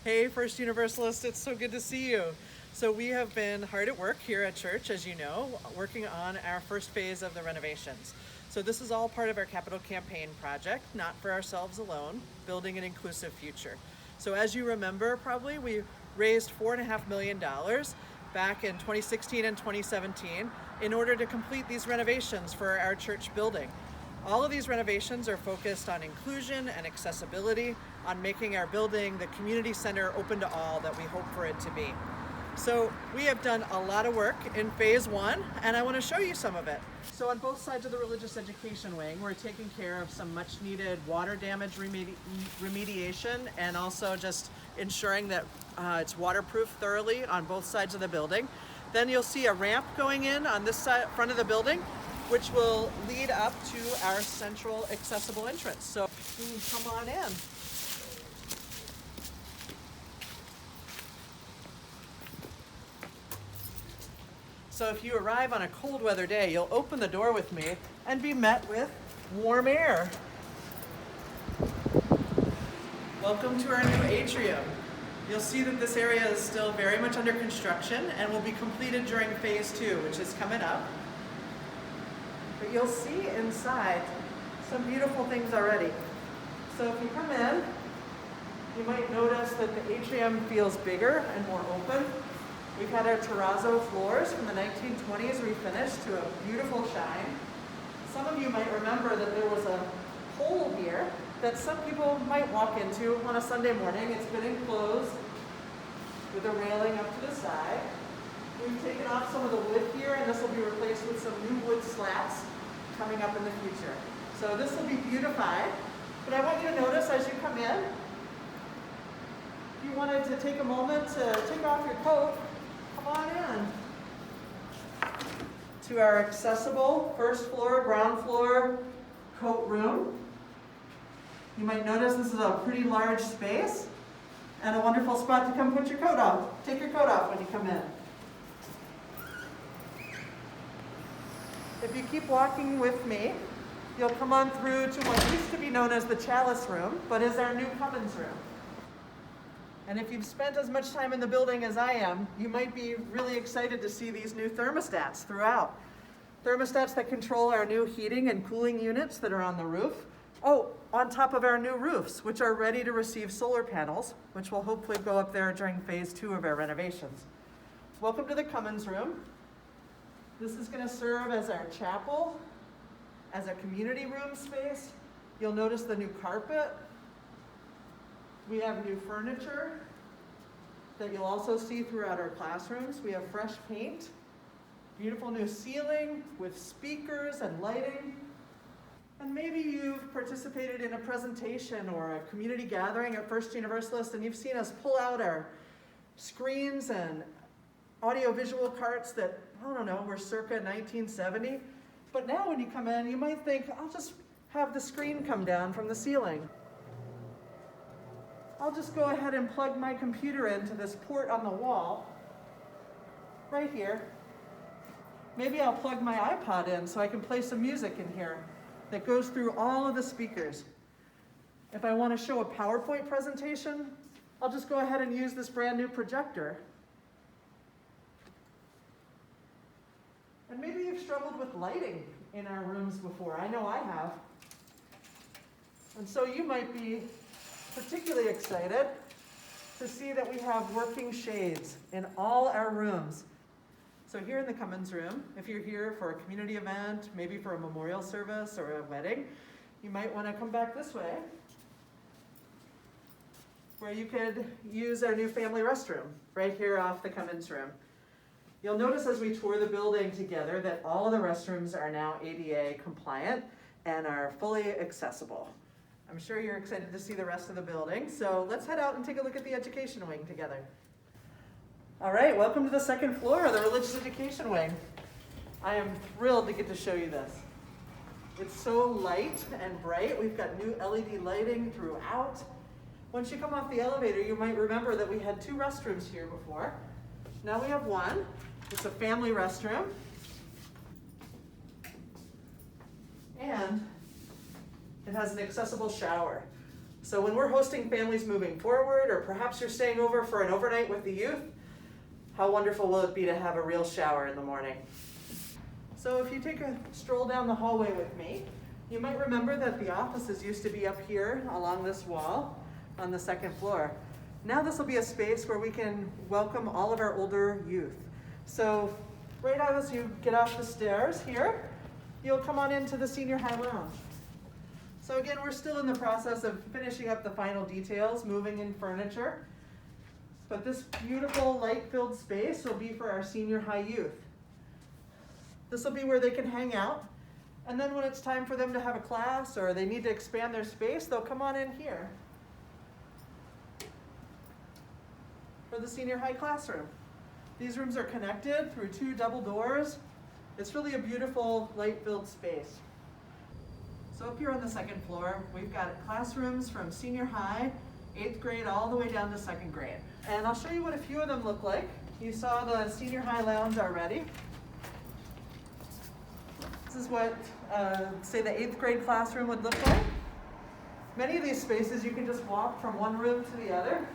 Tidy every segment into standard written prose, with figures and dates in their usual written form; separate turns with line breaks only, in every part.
Hey, First Universalist, it's so good to see you. So we have been hard at work here at church, as you know, working on our first phase of the renovations. So this is all part of our capital campaign project, not for ourselves alone, building an inclusive future. So as you remember, probably, we raised $4.5 million back in 2016 and 2017 in order to complete these renovations for our church building. All of these renovations are focused on inclusion and accessibility, on making our building the community center open to all that we hope for it to be. So we have done a lot of work in phase one, and I want to show you some of it. So on both sides of the religious education wing, we're taking care of some much needed water damage remediation, and also just ensuring that it's waterproof thoroughly on both sides of the building. Then you'll see a ramp going in on this side, front of the building, which will lead up to our central accessible entrance. So come on in. So if you arrive on a cold weather day, you'll open the door with me and be met with warm air. Welcome to our new atrium. You'll see that this area is still very much under construction and will be completed during phase two, which is coming up. But you'll see inside some beautiful things already. So if you come in, you might notice that the atrium feels bigger and more open. We've had our terrazzo floors from the 1920s refinished to a beautiful shine. Some of you might remember that there was a hole here that some people might walk into on a Sunday morning. It's been enclosed with a railing up to the side. We've taken off some of the wood here, and this will be replaced with some new wood slats coming up in the future. So this will be beautified, but I want you to notice as you come in, if you wanted to take a moment to take off your coat, come on in to our accessible first floor, ground floor coat room. You might notice this is a pretty large space and a wonderful spot to come put your coat on. Take your coat off when you come in. If you keep walking with me, you'll come on through to what used to be known as the Chalice Room, but is our new Cummins room. And if you've spent as much time in the building as I am, you might be really excited to see these new thermostats throughout. Thermostats that control our new heating and cooling units that are on the roof. Oh, on top of our new roofs, which are ready to receive solar panels, which will hopefully go up there during phase two of our renovations. Welcome to the Cummins room. This is going to serve as our chapel, as a community room space. You'll notice the new carpet. We have new furniture that you'll also see throughout our classrooms. We have fresh paint, beautiful new ceiling with speakers and lighting. And maybe you've participated in a presentation or a community gathering at First Universalist, and you've seen us pull out our screens and audio-visual carts that, I don't know, were circa 1970. But now when you come in, you might think, I'll just have the screen come down from the ceiling. I'll just go ahead and plug my computer into this port on the wall, right here. Maybe I'll plug my iPod in so I can play some music in here that goes through all of the speakers. If I want to show a PowerPoint presentation, I'll just go ahead and use this brand new projector. And maybe you've struggled with lighting in our rooms before. I know I have. And so you might be particularly excited to see that we have working shades in all our rooms. So here in the Cummins room, if you're here for a community event, maybe for a memorial service or a wedding, you might want to come back this way, where you could use our new family restroom right here off the Cummins room. You'll notice as we tour the building together that all of the restrooms are now ADA compliant and are fully accessible. I'm sure you're excited to see the rest of the building, so let's head out and take a look at the education wing together. All right, welcome to the second floor of the religious education wing. I am thrilled to get to show you this. It's so light and bright. We've got new LED lighting throughout. Once you come off the elevator, you might remember that we had two restrooms here before. Now we have one. It's a family restroom. And it has an accessible shower. So when we're hosting families moving forward, or perhaps you're staying over for an overnight with the youth, how wonderful will it be to have a real shower in the morning? So if you take a stroll down the hallway with me, you might remember that the offices used to be up here along this wall on the second floor. Now this will be a space where we can welcome all of our older youth. So right out as you get off the stairs here, you'll come on into the senior high lounge. So again, we're still in the process of finishing up the final details, moving in furniture. But this beautiful light-filled space will be for our senior high youth. This will be where they can hang out. And then when it's time for them to have a class or they need to expand their space, they'll come on in here for the senior high classroom. These rooms are connected through 2 double doors. It's really a beautiful light-filled space. So up here on the second floor, we've got classrooms from senior high, 8th grade, all the way down to 2nd grade. And I'll show you what a few of them look like. You saw the senior high lounge already. This is what, say, the 8th grade classroom would look like. Many of these spaces you can just walk from one room to the other.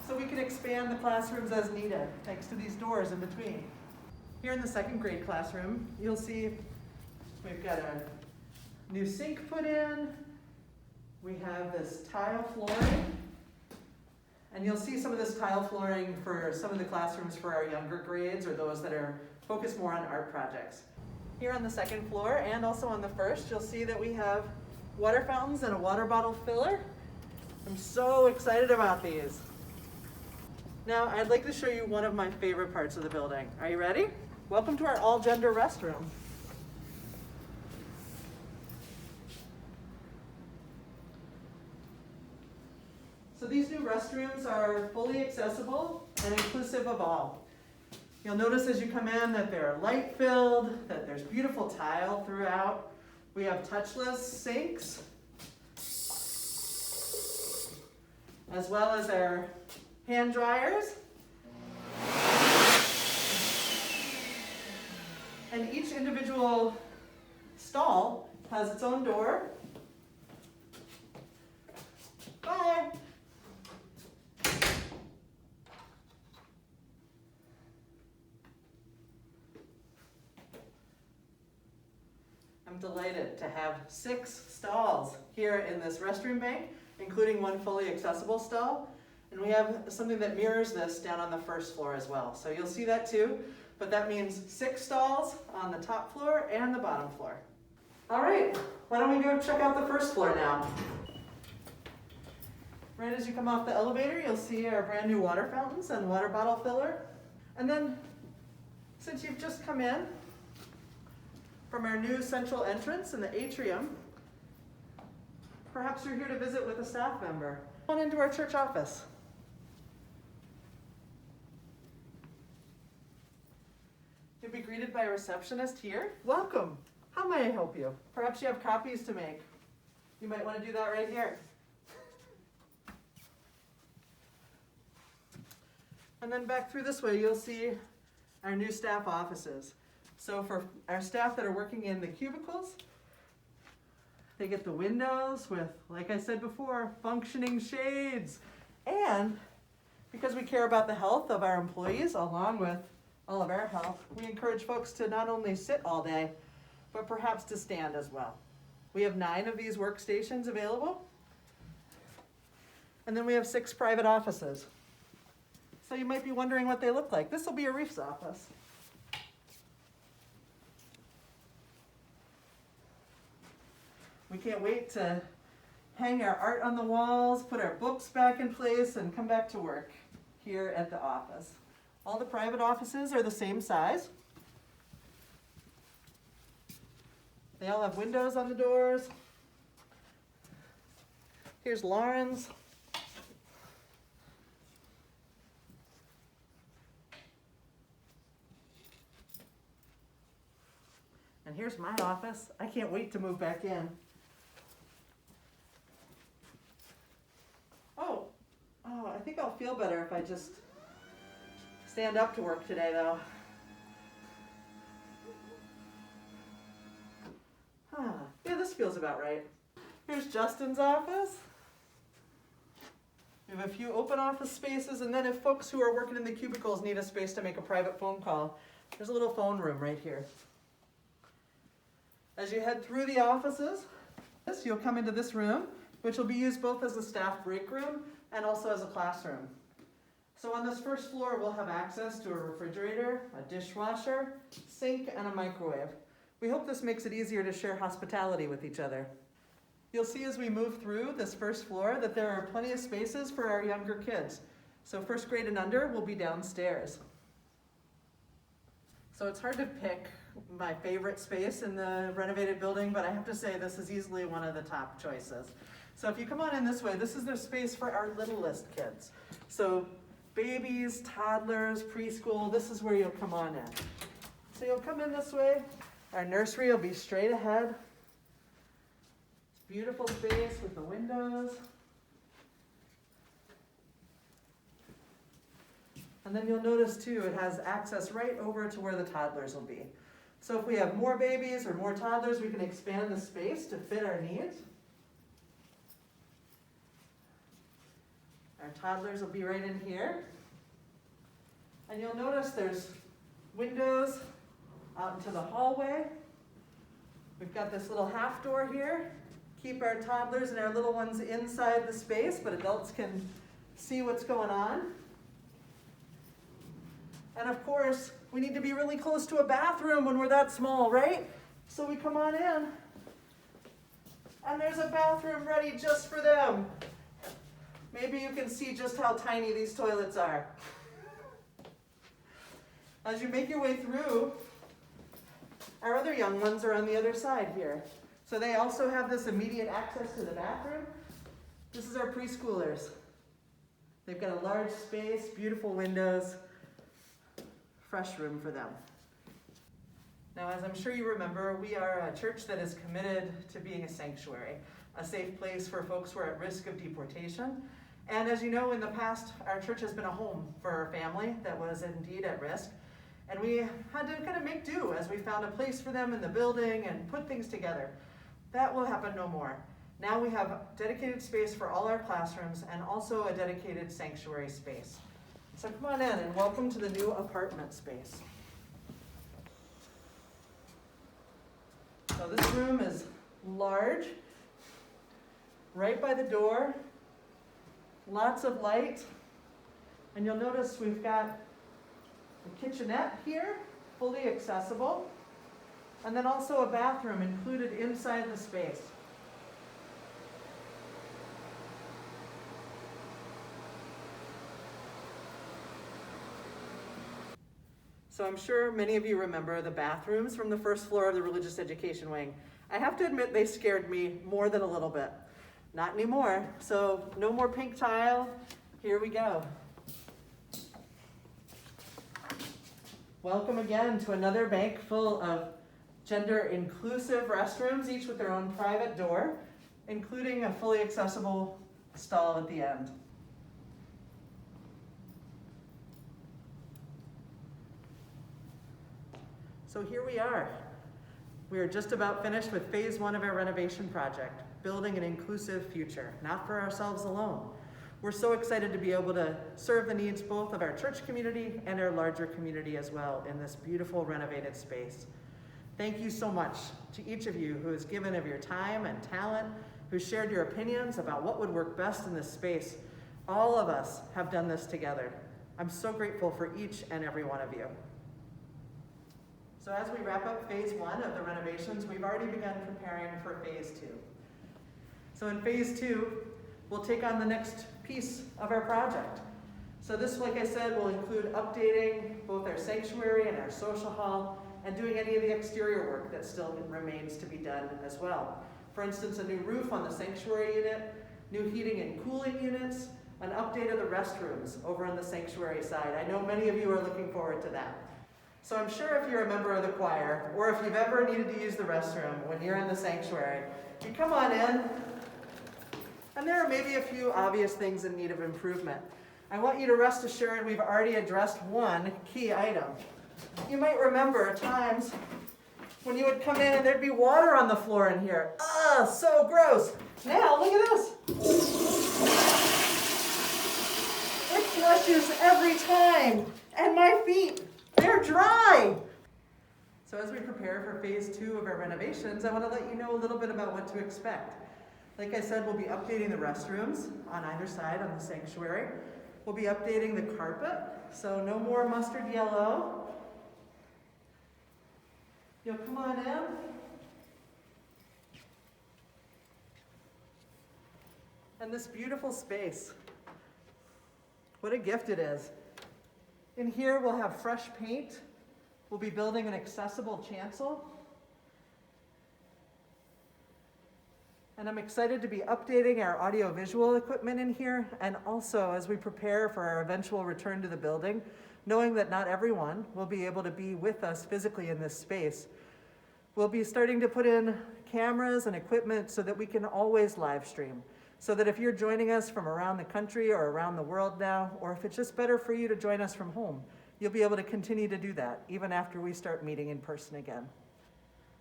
So we can expand the classrooms as needed, thanks to these doors in between. Here in the 2nd grade classroom, you'll see we've got a new sink put in. We have this tile flooring. And you'll see some of this tile flooring for some of the classrooms for our younger grades or those that are focused more on art projects. Here on the 2nd floor and also on the 1st, you'll see that we have water fountains and a water bottle filler. I'm so excited about these. Now, I'd like to show you one of my favorite parts of the building. Are you ready? Welcome to our all-gender restroom. So these new restrooms are fully accessible and inclusive of all. You'll notice as you come in that they're light-filled, that there's beautiful tile throughout. We have touchless sinks, as well as our hand dryers. And each individual stall has its own door. Bye. I'm delighted to have 6 stalls here in this restroom bank, including one fully accessible stall. And we have something that mirrors this down on the 1st floor as well. So you'll see that too, but that means 6 stalls on the top floor and the bottom floor. All right, why don't we go check out the 1st floor now? Right as you come off the elevator, you'll see our brand new water fountains and water bottle filler. And then, since you've just come in from our new central entrance in the Atrium, perhaps you're here to visit with a staff member. Come on into our church office. You'll be greeted by a receptionist here. Welcome. How may I help you? Perhaps you have copies to make. You might want to do that right here. And then back through this way, you'll see our new staff offices. So for our staff that are working in the cubicles, they get the windows with, like I said before, functioning shades. And because we care about the health of our employees, along with all of our health, we encourage folks to not only sit all day, but perhaps to stand as well. We have 9 of these workstations available. And then we have 6 private offices. So you might be wondering what they look like. This will be a Reef's office. We can't wait to hang our art on the walls, put our books back in place, and come back to work here at the office. All the private offices are the same size. They all have windows on the doors. Here's Lauren's. And here's my office. I can't wait to move back in. I think I'll feel better if I just stand up to work today, though. Yeah, this feels about right. Here's Justin's office. We have a few open office spaces, and then if folks who are working in the cubicles need a space to make a private phone call, there's a little phone room right here. As you head through the offices, you'll come into this room, which will be used both as a staff break room and also as a classroom. So on this first floor, we'll have access to a refrigerator, a dishwasher, sink, and a microwave. We hope this makes it easier to share hospitality with each other. You'll see as we move through this first floor that there are plenty of spaces for our younger kids. So first grade and under will be downstairs. So it's hard to pick my favorite space in the renovated building, but I have to say this is easily one of the top choices. So if you come on in this way, this is the space for our littlest kids. So babies, toddlers, preschool, this is where you'll come on in. So you'll come in this way. Our nursery will be straight ahead. Beautiful space with the windows. And then you'll notice too, it has access right over to where the toddlers will be. So if we have more babies or more toddlers, we can expand the space to fit our needs. Our toddlers will be right in here. And you'll notice there's windows out into the hallway. We've got this little half door here. Keep our toddlers and our little ones inside the space, but adults can see what's going on. And of course, we need to be really close to a bathroom when we're that small, right? So we come on in, and there's a bathroom ready just for them. Maybe you can see just how tiny these toilets are. As you make your way through, our other young ones are on the other side here. So they also have this immediate access to the bathroom. This is our preschoolers. They've got a large space, beautiful windows, fresh room for them. Now, as I'm sure you remember, we are a church that is committed to being a sanctuary, a safe place for folks who are at risk of deportation. And as you know, in the past, our church has been a home for a family that was indeed at risk. And we had to kind of make do as we found a place for them in the building and put things together. That will happen no more. Now we have dedicated space for all our classrooms and also a dedicated sanctuary space. So come on in and welcome to the new apartment space. So this room is large, right by the door, lots of light, and you'll notice we've got a kitchenette here, fully accessible, and then also a bathroom included inside the space. So I'm sure many of you remember the bathrooms from the first floor of the religious education wing. I have to admit they scared me more than a little bit. Not anymore. So no more pink tile. Here we go. Welcome again to another bank full of gender-inclusive restrooms, each with their own private door, including a fully accessible stall at the end. So here we are. We are just about finished with phase 1 of our renovation project, building an inclusive future, not for ourselves alone. We're so excited to be able to serve the needs both of our church community and our larger community as well in this beautiful renovated space. Thank you so much to each of you who has given of your time and talent, who shared your opinions about what would work best in this space. All of us have done this together. I'm so grateful for each and every one of you. So as we wrap up phase 1 of the renovations, we've already begun preparing for phase 2. So in phase 2, we'll take on the next piece of our project. So this, like I said, will include updating both our sanctuary and our social hall and doing any of the exterior work that still remains to be done as well. For instance, a new roof on the sanctuary unit, new heating and cooling units, an update of the restrooms over on the sanctuary side. I know many of you are looking forward to that. So I'm sure if you're a member of the choir, or if you've ever needed to use the restroom when you're in the sanctuary, you come on in, and there are maybe a few obvious things in need of improvement. I want you to rest assured we've already addressed one key item. You might remember times when you would come in and there'd be water on the floor in here. Ugh, so gross. Now, look at this. It flushes every time. And my feet, they're dry. So as we prepare for phase 2 of our renovations, I want to let you know a little bit about what to expect. Like I said, we'll be updating the restrooms on either side on the sanctuary. We'll be updating the carpet, so no more mustard yellow. You'll come on in. And this beautiful space. What a gift it is. In here we'll have fresh paint. We'll be building an accessible chancel. And I'm excited to be updating our audio-visual equipment in here, and also as we prepare for our eventual return to the building, knowing that not everyone will be able to be with us physically in this space. We'll be starting to put in cameras and equipment so that we can always live stream. So that if you're joining us from around the country or around the world now, or if it's just better for you to join us from home, you'll be able to continue to do that even after we start meeting in person again.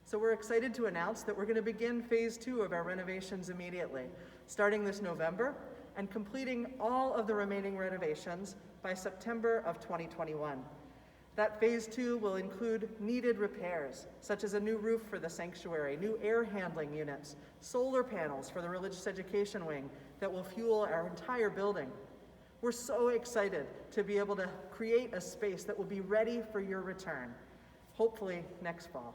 So we're excited to announce that we're going to begin phase 2 of our renovations immediately, starting this November and completing all of the remaining renovations by September of 2021. That phase 2 will include needed repairs, such as a new roof for the sanctuary, new air handling units, solar panels for the religious education wing that will fuel our entire building. We're so excited to be able to create a space that will be ready for your return, hopefully next fall.